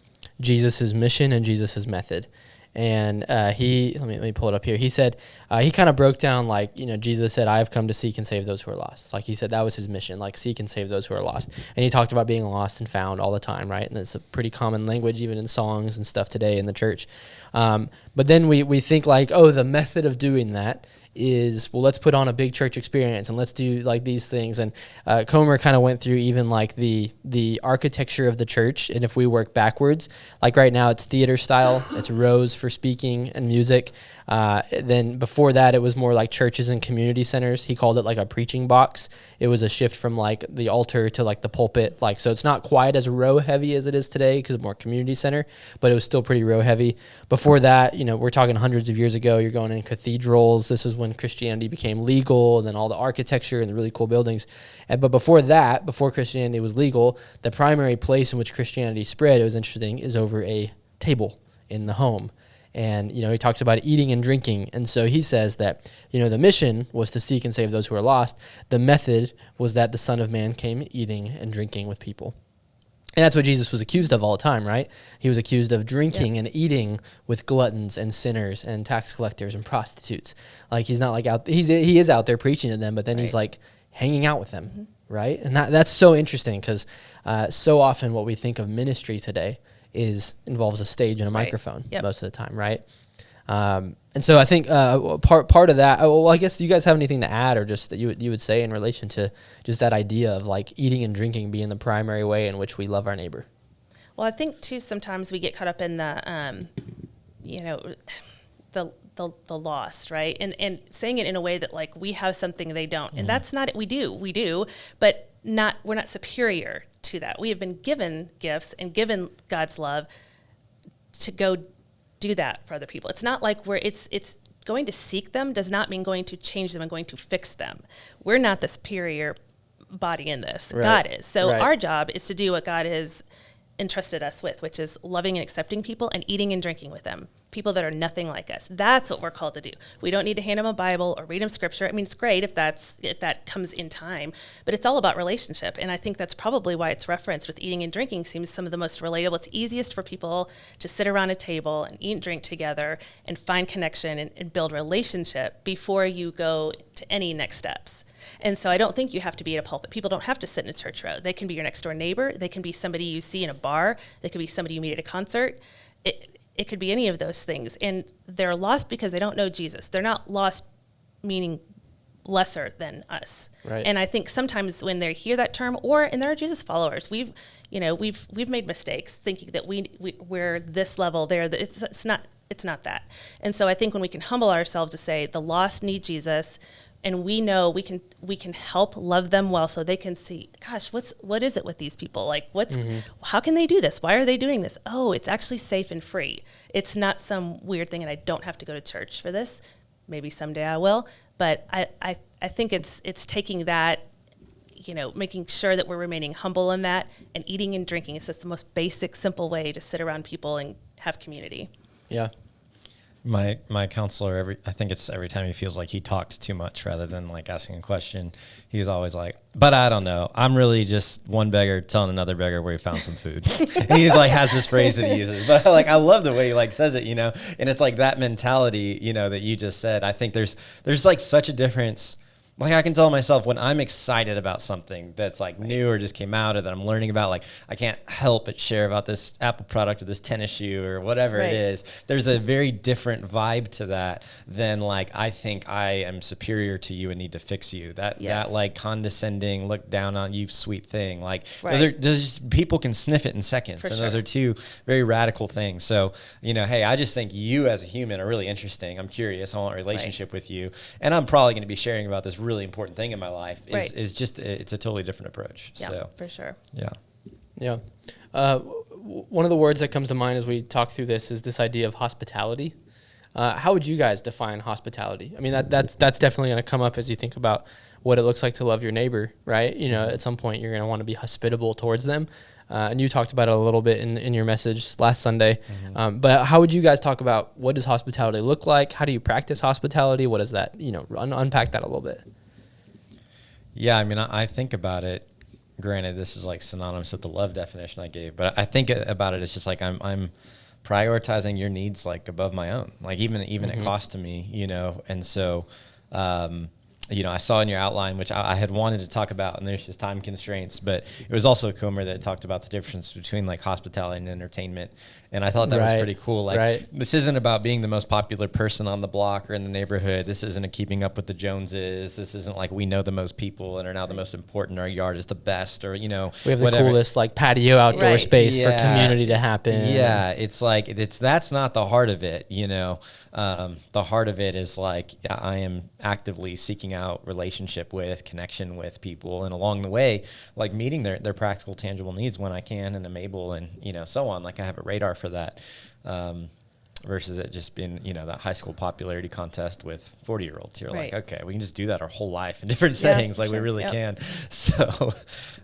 Jesus' mission and Jesus' method. And he, let me pull it up here. He said, he kind of broke down, like, Jesus said, I have come to seek and save those who are lost. Like he said, that was his mission, like seek and save those who are lost. And he talked about being lost and found all the time, right? And it's a pretty common language, even in songs and stuff today in the church. But then we think like, oh, the method of doing that is, well, let's put on a big church experience and let's do like these things. And Comer kind of went through even like the architecture of the church. And if we work backwards, like right now it's theater style, it's rows for speaking and music. Then before that, it was more like churches and community centers. He called it like a preaching box. It was a shift from like the altar to like the pulpit. Like, so it's not quite as row heavy as it is today because it's more community center, but it was still pretty row heavy. Before that, we're talking hundreds of years ago, you're going in cathedrals. This is when Christianity became legal, and then all the architecture and the really cool buildings. But before that, before Christianity was legal, the primary place in which Christianity spread, it was interesting, is over a table in the home. And, he talks about eating and drinking. And so he says that, the mission was to seek and save those who are lost. The method was that the Son of Man came eating and drinking with people. And that's what Jesus was accused of all the time, right? He was accused of drinking and eating with gluttons and sinners and tax collectors and prostitutes. Like, he's not like he is out there preaching to them, but then he's like hanging out with them, right? And that's so interesting because so often what we think of ministry today involves a stage and a microphone most of the time, right? And so I think part of that, well, I guess, do you guys have anything to add or just that you would say in relation to just that idea of like eating and drinking being the primary way in which we love our neighbor? Well, I think too, sometimes we get caught up in the, the lost, right? And saying it in a way that like we have something they don't. And that's not it. We do, but we're not superior to that. We have been given gifts and given God's love to go do that for other people. It's not like it's going to seek them does not mean going to change them and going to fix them. We're not the superior body in this. Right. God is. So our job is to do what God has entrusted us with, which is loving and accepting people and eating and drinking with them, people that are nothing like us. That's what we're called to do. We don't need to hand them a Bible or read them scripture. I mean, it's great if that comes in time, but it's all about relationship. And I think that's probably why it's referenced with eating and drinking seems some of the most relatable. It's easiest for people to sit around a table and eat and drink together and find connection and build relationship before you go to any next steps. And so I don't think you have to be at a pulpit. People don't have to sit in a church row. They can be your next door neighbor. They can be somebody you see in a bar. They could be somebody you meet at a concert. It could be any of those things. And they're lost because they don't know Jesus. They're not lost meaning lesser than us. Right. And I think sometimes when they hear that term, and there are Jesus followers, we've made mistakes thinking that we're this level there. It's not that. And so I think when we can humble ourselves to say the lost need Jesus, and we know we can help love them well, so they can see, gosh, what is it with these people? Like, how can they do this? Why are they doing this? Oh, it's actually safe and free. It's not some weird thing, and I don't have to go to church for this. Maybe someday I will, but I think it's taking that, making sure that we're remaining humble in that, and eating and drinking. It's just the most basic, simple way to sit around people and have community. Yeah. My counselor, I think it's every time he feels like he talked too much rather than like asking a question, he's always like, but I don't know. I'm really just one beggar telling another beggar where he found some food. And he's like, has this phrase that he uses. But I love the way he like says it, and it's like that mentality, that you just said. I think there's like such a difference. Like I can tell myself when I'm excited about something that's like new or just came out or that I'm learning about, like I can't help but share about this Apple product or this tennis shoe or whatever it is. There's a very different vibe to that than like, I think I am superior to you and need to fix you. That like condescending, look down on you, sweet thing. Like those just, people can sniff it in seconds. Those are two very radical things. So, hey, I just think you as a human are really interesting. I'm curious. I want a relationship with you. And I'm probably going to be sharing about this really important thing in my life is just it's a totally different approach. Yeah, so for sure. Yeah. One of the words that comes to mind as we talk through this is this idea of hospitality. How would you guys define hospitality? I mean, that's definitely going to come up as you think about what it looks like to love your neighbor, right? At some point you're going to want to be hospitable towards them. And you talked about it a little bit in your message last Sunday. But how would you guys talk about what does hospitality look like? How do you practice hospitality? What is that? Unpack that a little bit. Yeah, I mean, I think about it. Granted, this is like synonymous with the love definition I gave, but I think about it as just like I'm prioritizing your needs like above my own, like even it cost to me, you know. And so, you know, I saw in your outline, which I had wanted to talk about, and there's just time constraints, but it was also a Comer that talked about the difference between like hospitality and entertainment. And I thought that was pretty cool. Like, this isn't about being the most popular person on the block or in the neighborhood. This isn't a keeping up with the Joneses. This isn't like we know the most people and are now the most important. Our yard is the best, or, you know, we have the coolest like patio outdoor space for community to happen. Yeah. It's like, that's not the heart of it. You know, the heart of it is like, I am actively seeking out relationship with, connection with people. And along the way, like meeting their practical, tangible needs when I can and am able, and, you know, so on. Like I have a radar for that, versus it just being, you know, that high school popularity contest with 40-year-olds. You're like, okay, we can just do that our whole life in different settings. Like we really can. So,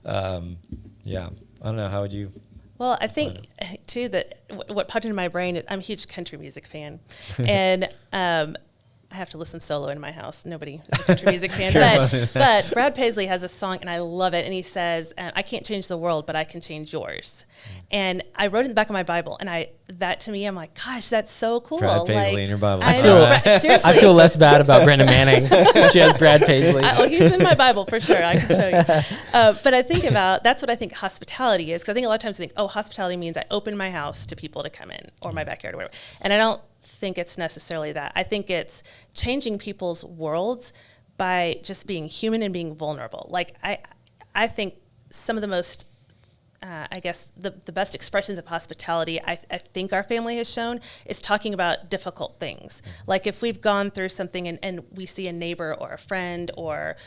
yeah, I don't know. How would you? Well, I think too that what popped into my brain is I'm a huge country music fan, and I have to listen solo in my house. Nobody is a country music fan, but Brad Paisley has a song, and I love it. And he says, "I can't change the world, but I can change yours." And I wrote it in the back of my Bible, and that to me, I'm like, gosh, that's so cool. Brad Paisley in your Bible. I feel less bad about Brandon Manning. She has Brad Paisley. He's in my Bible for sure. I can show you. But I think that's what I think hospitality is, because I think a lot of times I think, oh, hospitality means I open my house to people to come in, or my backyard or whatever. And I don't think it's necessarily that. I think it's changing people's worlds by just being human and being vulnerable. Like I think some of the most I guess the best expressions of hospitality I think our family has shown is talking about difficult things. Like if we've gone through something and we see a neighbor or a friend or,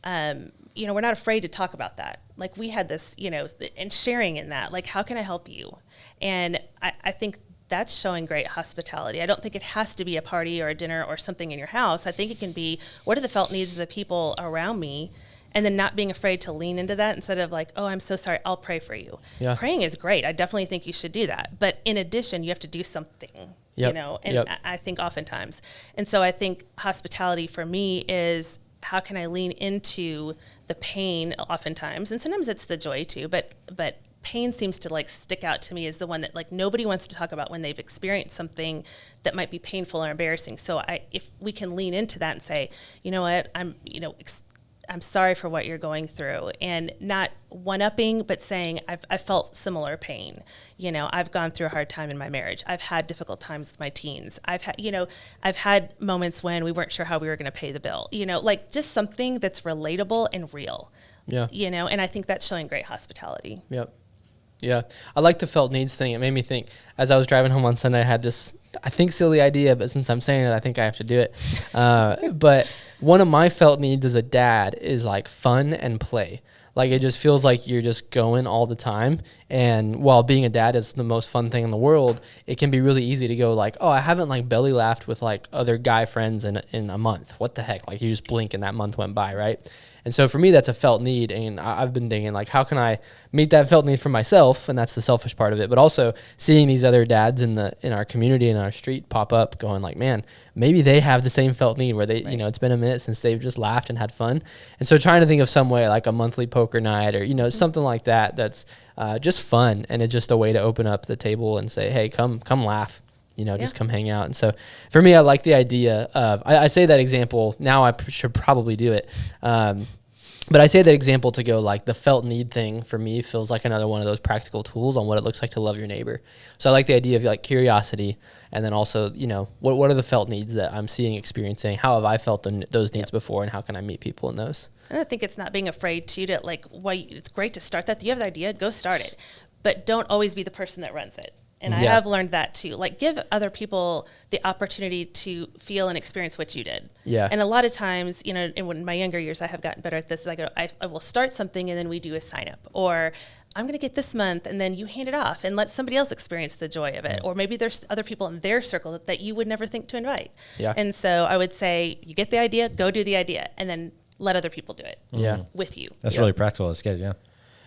you know, we're not afraid to talk about that. Like we had this, you know, and sharing in that, like, how can I help you? And I think that's showing great hospitality. I don't think it has to be a party or a dinner or something in your house. I think it can be, what are the felt needs of the people around me? And then not being afraid to lean into that instead of like, oh, I'm so sorry, I'll pray for you. Yeah. Praying is great. I definitely think you should do that. But in addition, you have to do something, you know, and I think oftentimes. And so I think hospitality for me is, how can I lean into the pain oftentimes? And sometimes it's the joy too, but pain seems to like stick out to me as the one that like nobody wants to talk about when they've experienced something that might be painful or embarrassing. So if we can lean into that and say, you know what, I'm sorry for what you're going through, and not one-upping, but saying I've felt similar pain. You know, I've gone through a hard time in my marriage. I've had difficult times with my teens. I've had moments when we weren't sure how we were going to pay the bill. You know, like just something that's relatable and real. Yeah. You know, and I think that's showing great hospitality. Yep. Yeah. I like the felt needs thing. It made me think, as I was driving home on Sunday, I had this, I think, silly idea, but since I'm saying it, I think I have to do it. But one of my felt needs as a dad is like fun and play. Like it just feels like you're just going all the time. And while being a dad is the most fun thing in the world, it can be really easy to go like, oh, I haven't like belly laughed with like other guy friends in a month. What the heck? Like you just blink and that month went by, right? And so for me, that's a felt need. And I've been thinking like, how can I meet that felt need for myself? And that's the selfish part of it. But also seeing these other dads in our community, in our street pop up going like, man, maybe they have the same felt need where they, you know, it's been a minute since they've just laughed and had fun. And so trying to think of some way like a monthly poker night or, you know, something like that, that's just fun. And it's just a way to open up the table and say, hey, come laugh. You know, just come hang out. And so for me, I like the idea of, I say that example, now I should probably do it. But I say that example to go like the felt need thing for me feels like another one of those practical tools on what it looks like to love your neighbor. So I like the idea of like curiosity, and then also, you know, what are the felt needs that I'm seeing, experiencing? How have I felt those needs before, and how can I meet people in those? And I think it's not being afraid to like, it's great to start that. You have the idea, go start it. But don't always be the person that runs it. And I have learned that too. Like give other people the opportunity to feel and experience what you did. Yeah. And a lot of times, you know, in my younger years, I have gotten better at this. I will start something and then we do a sign up, or I'm going to get this month, and then you hand it off and let somebody else experience the joy of it. Or maybe there's other people in their circle that you would never think to invite. Yeah. And so I would say, you get the idea, go do the idea, and then let other people do it with you. That's really practical. That's good. Yeah.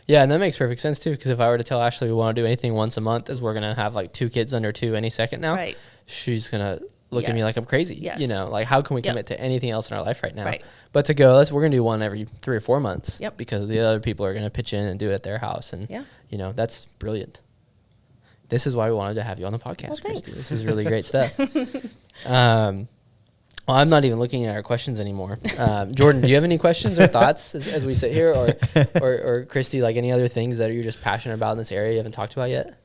Yeah, and that makes perfect sense, too, because if I were to tell Ashley we want to do anything once a month, as we're going to have, like, 2 kids under 2 any second now, she's going to look at me like I'm crazy. You know, like, how can we commit to anything else in our life right now? But to go, we're going to do one every 3 or 4 months because the other people are going to pitch in and do it at their house. And, you know, that's brilliant. this is why we wanted to have you on the podcast, Well, Christy. thanks. This is really great stuff. Well, I'm not even looking at our questions anymore. Jordan, do you have any questions or thoughts as we sit here, or Christy, like any other things that you're just passionate about in this area you haven't talked about yet?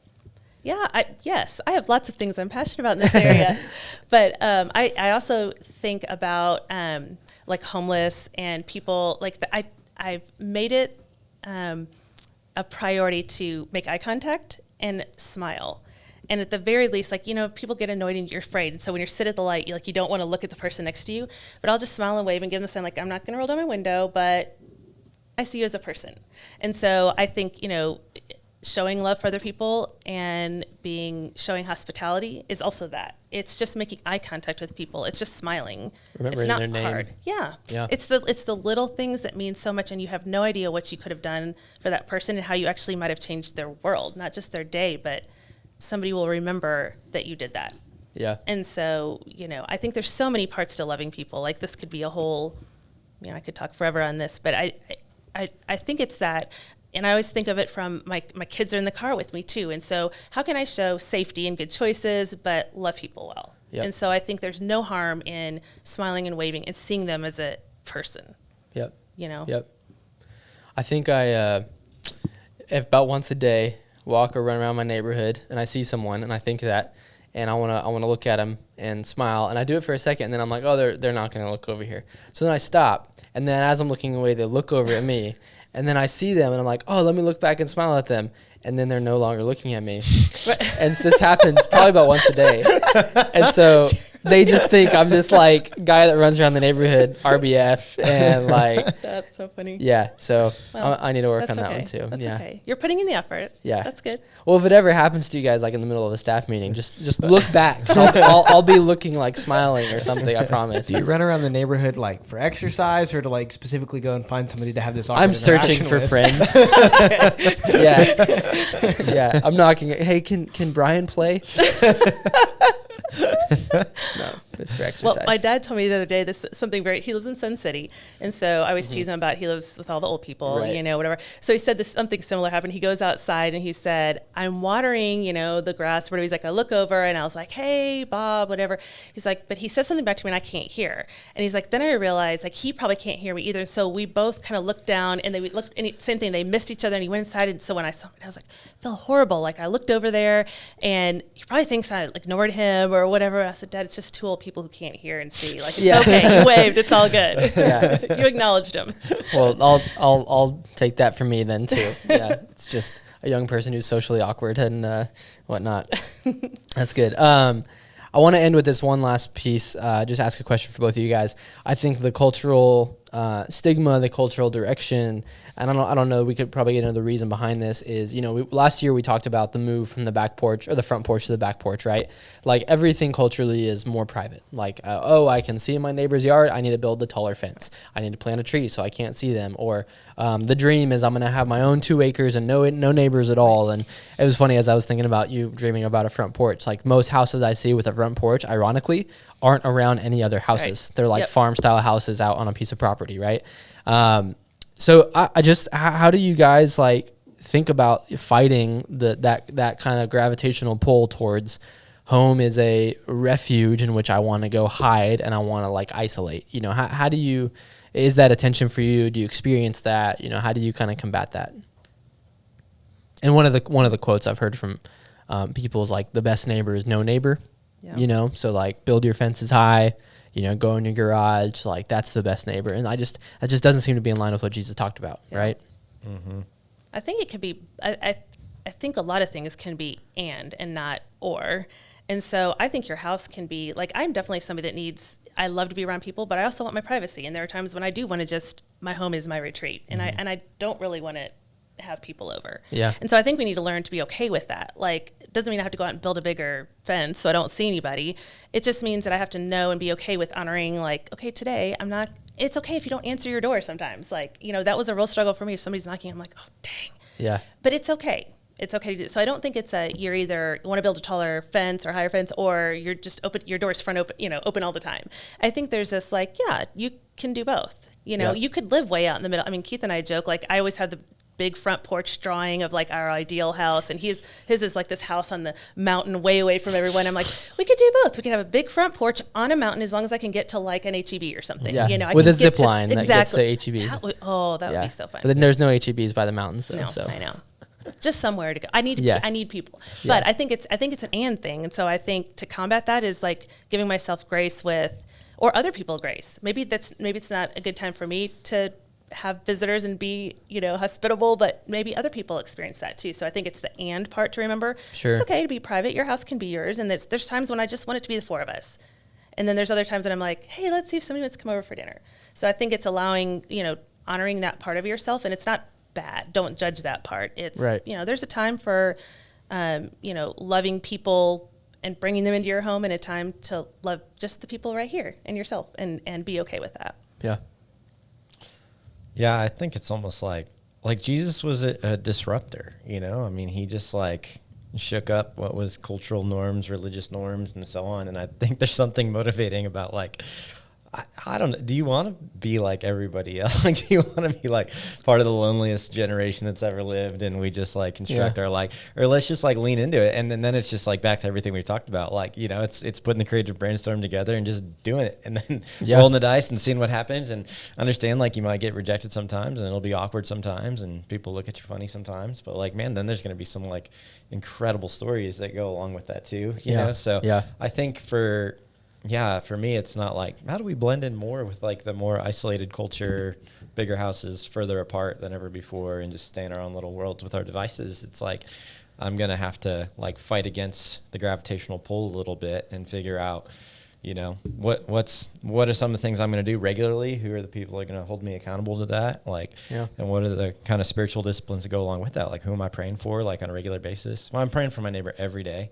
Yeah, yes, I have lots of things I'm passionate about in this area, but I also think about like homeless and people like I've made it a priority to make eye contact and smile. And at the very least, like, people get annoyed and you're afraid. And so when you're sit at the light, you don't want to look at the person next to you. But I'll just smile and wave and give them the sign, like, I'm not going to roll down my window, but I see you as a person. And so I think, showing love for other people and showing hospitality is also that. It's just making eye contact with people. It's just smiling. Remembering it's not their name. hard. Yeah. Yeah. It's the little things that mean so much, and you have no idea what you could have done for that person and how you actually might have changed their world, not just their day, but somebody will remember that you did that. Yeah. And so, I think there's so many parts to loving people. Like, this could be a whole, I could talk forever on this, but I think it's that. And I always think of it from my kids are in the car with me too. And so how can I show safety and good choices, but love people well? Yep. And so I think there's no harm in smiling and waving and seeing them as a person. Yep. Yep. I think I about once a day walk or run around my neighborhood and I see someone and I think that, and I want to look at them and smile, and I do it for a second and then I'm like, oh, they're not going to look over here. So then I stop, and then as I'm looking away, they look over at me, and then I see them and I'm like, oh, let me look back and smile at them, and then they're no longer looking at me. And this happens probably about once a day. And so they just think I'm this like guy that runs around the neighborhood, RBF, and like. That's so funny. Yeah, so Well, I need to work on that okay. one too. That's yeah. okay. You're putting in the effort. Yeah. That's good. Well, if it ever happens to you guys, like in the middle of a staff meeting, just look back. I'll be looking like smiling or something. I promise. Do you run around the neighborhood like for exercise, or to like specifically go and find somebody to have this awkward I'm searching interaction for with? friends. Yeah. I'm knocking. Hey, can Brian play? No, it's for exercise. Well, my dad told me the other day he lives in Sun City. And so I always tease him about he lives with all the old people, Right. whatever. So he said something similar happened. He goes outside and he said, I'm watering, the grass, whatever. He's like, I look over and I was like, hey, Bob, whatever. He's like, but he says something back to me and I can't hear. And he's like, then I realized like he probably can't hear me either. And so we both kind of looked down and they looked, and same thing, they missed each other and he went inside. And so when I saw him, I was like, I feel horrible. Like I looked over there and he probably thinks I like ignored him or whatever. I said, Dad, it's just two old people who can't hear and see. Like, it's okay. You waved. It's all good. Yeah. You acknowledged him. Well, I'll take that from me then too. Yeah, it's just a young person who's socially awkward and whatnot. That's good. I want to end with this one last piece. Just ask a question for both of you guys. I think the cultural stigma, the cultural direction, and I don't know. We could probably get into the reason behind this. Is last year we talked about the move from the back porch or the front porch to the back porch, right? Like everything culturally is more private. Like I can see in my neighbor's yard. I need to build a taller fence. I need to plant a tree so I can't see them. Or the dream is I'm gonna have my own 2 acres and no neighbors at all. And it was funny as I was thinking about you dreaming about a front porch. Like most houses I see with a front porch, ironically, aren't around any other houses. Right. They're like farm style houses out on a piece of property, right? So I just, how do you guys like think about fighting that kind of gravitational pull towards home is a refuge in which I want to go hide and I want to like isolate? How do you, is that a tension for you? Do you experience that? How do you kind of combat that? And one of the quotes I've heard from people is like, the best neighbor is no neighbor. Yeah. So like build your fences high. Go in your garage, like that's the best neighbor. And that just doesn't seem to be in line with what Jesus talked about, right? Mm-hmm. I think it could be, I think a lot of things can be and not or. And so I think your house can be, like I'm definitely somebody that I love to be around people, but I also want my privacy. And there are times when I do want to my home is my retreat. And I don't really want to have people over. Yeah. And so I think we need to learn to be okay with that. Like, it doesn't mean I have to go out and build a bigger fence so I don't see anybody. It just means that I have to know and be okay with honoring, like, okay, today it's okay if you don't answer your door sometimes. Like, that was a real struggle for me. If somebody's knocking, I'm like, oh, dang. Yeah. But it's okay. It's okay to do. So I don't think it's you're either want to build a taller fence or higher fence, or you're just your door's open all the time. I think there's this like, yeah, you can do both. You could live way out in the middle. I mean, Keith and I joke, like I always have big front porch drawing of like our ideal house, and his is like this house on the mountain way away from everyone. I'm like, we could do both. We could have a big front porch on a mountain as long as I can get to like an HEB or something. Yeah. You know, with I a can get zip line that gets to HEB. That would be so fun. But then there's no HEBs by the mountains though. No, So. I know. Just somewhere to go. I need people. Yeah. But I think it's an and thing. And so I think to combat that is like giving myself grace or other people grace. Maybe it's not a good time for me to have visitors and be, hospitable, but maybe other people experience that too. So I think it's the and part to remember. Sure. It's okay to be private. Your house can be yours. And there's times when I just want it to be the four of us. And then there's other times when I'm like, hey, let's see if somebody wants to come over for dinner. So I think it's allowing, honoring that part of yourself. And it's not bad. Don't judge that part. It's, right. There's a time for, loving people and bringing them into your home, and a time to love just the people right here and yourself and be okay with that. Yeah. Yeah, I think it's almost like Jesus was a disruptor, I mean, he just like shook up what was cultural norms, religious norms, and so on. And I think there's something motivating about like, I don't know. Do you want to be like everybody else? Like, do you want to be like part of the loneliest generation that's ever lived, and we just like construct our like, or let's just like lean into it, and then it's just like back to everything we talked about. Like, it's putting the creative brainstorm together and just doing it, and then rolling the dice and seeing what happens, and understand like you might get rejected sometimes, and it'll be awkward sometimes, and people look at you funny sometimes, but like, man, then there's going to be some like incredible stories that go along with that too. You know, so I think for me, it's not like, how do we blend in more with like the more isolated culture, bigger houses further apart than ever before, and just stay in our own little worlds with our devices. It's like, I'm going to have to like fight against the gravitational pull a little bit and figure out, what are some of the things I'm going to do regularly? Who are the people that are going to hold me accountable to that? Like, and what are the kind of spiritual disciplines that go along with that? Like, who am I praying for, like on a regular basis? Well, I'm praying for my neighbor every day,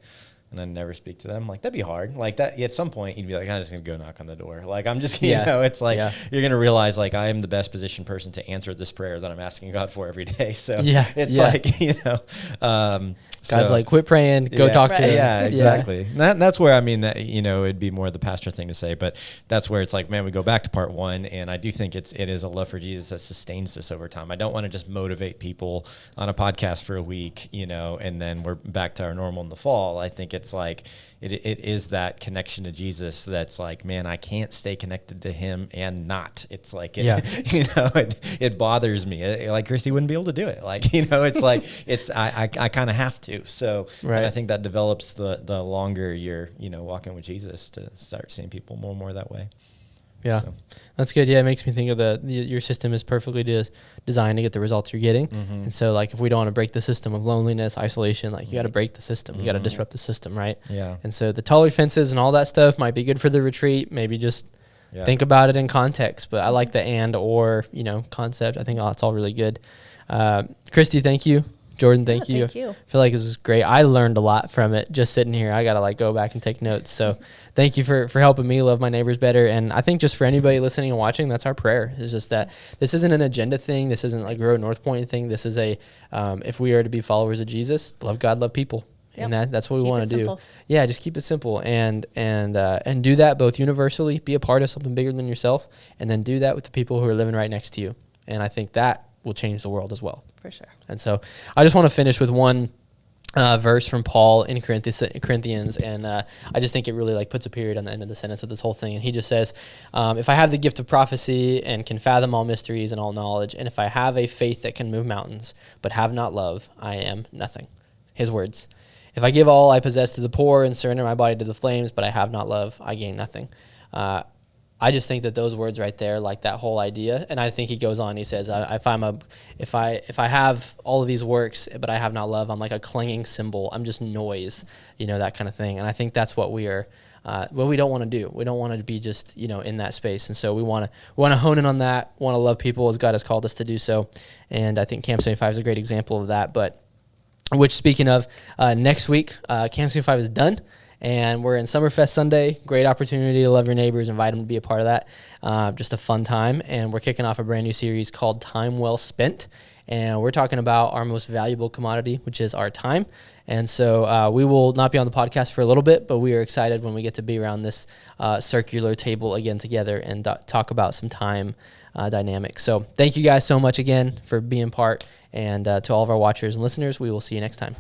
and then never speak to them. Like, that'd be hard. Like that at some point you'd be like, I'm just gonna go knock on the door. Like, I'm just, it's like, you're gonna realize like, I am the best positioned person to answer this prayer that I'm asking God for every day. So it's like, God's like, quit praying, go talk to him. Yeah, exactly. That's where, I mean, that, it'd be more the pastor thing to say, but that's where it's like, man, we go back to part one. And I do think it is a love for Jesus that sustains this over time. I don't want to just motivate people on a podcast for a week, and then we're back to our normal in the fall. I think it's like, it is that connection to Jesus that's like, man, I can't stay connected to him and not. It's like, it bothers me. Like, Christy wouldn't be able to do it. Like, it's like, I kind of have to. So I think that develops the longer you're, walking with Jesus, to start seeing people more and more that way. Yeah, so. That's good. Yeah, it makes me think of your system is perfectly designed to get the results you're getting. Mm-hmm. And so, like, if we don't want to break the system of loneliness, isolation, like, you got to break the system. You got to disrupt the system, right? Yeah. And so the taller fences and all that stuff might be good for the retreat. Maybe just think about it in context. But I like the and or, concept. I think that's all really good. Christy, thank you. Jordan, thank you. Thank you. I feel like it was great. I learned a lot from it just sitting here. I got to like go back and take notes. So thank you for helping me love my neighbors better. And I think just for anybody listening and watching, that's our prayer. It's just that this isn't an agenda thing. This isn't like Grow Northpoint thing. This is if we are to be followers of Jesus, love God, love people. Yep. And that's what we want to do. Yeah, just keep it simple and do that both universally, be a part of something bigger than yourself, and then do that with the people who are living right next to you. And I think that will change the world as well. For sure. And so I just want to finish with one verse from Paul in Corinthians, and I just think it really like puts a period on the end of the sentence of this whole thing. And he just says, if I have the gift of prophecy and can fathom all mysteries and all knowledge, and if I have a faith that can move mountains, but have not love, I am nothing. His words. If I give all I possess to the poor and surrender my body to the flames, but I have not love, I gain nothing. I just think that those words right there, like that whole idea, and I think he goes on. He says, if I have all of these works, but I have not love, I'm like a clanging cymbal. I'm just noise, that kind of thing. And I think that's what we are. What we don't want to do. We don't want to be just in that space. And so we want to hone in on that. Want to love people as God has called us to do so. And I think Camp 75 is a great example of that. But which, speaking of, next week, Camp 75 is done. And we're in Summerfest Sunday. Great opportunity to love your neighbors, invite them to be a part of that. Just a fun time. And we're kicking off a brand new series called Time Well Spent. And we're talking about our most valuable commodity, which is our time. And so we will not be on the podcast for a little bit, but we are excited when we get to be around this circular table again together and talk about some time dynamic. So thank you guys so much again for being part. And to all of our watchers and listeners, we will see you next time.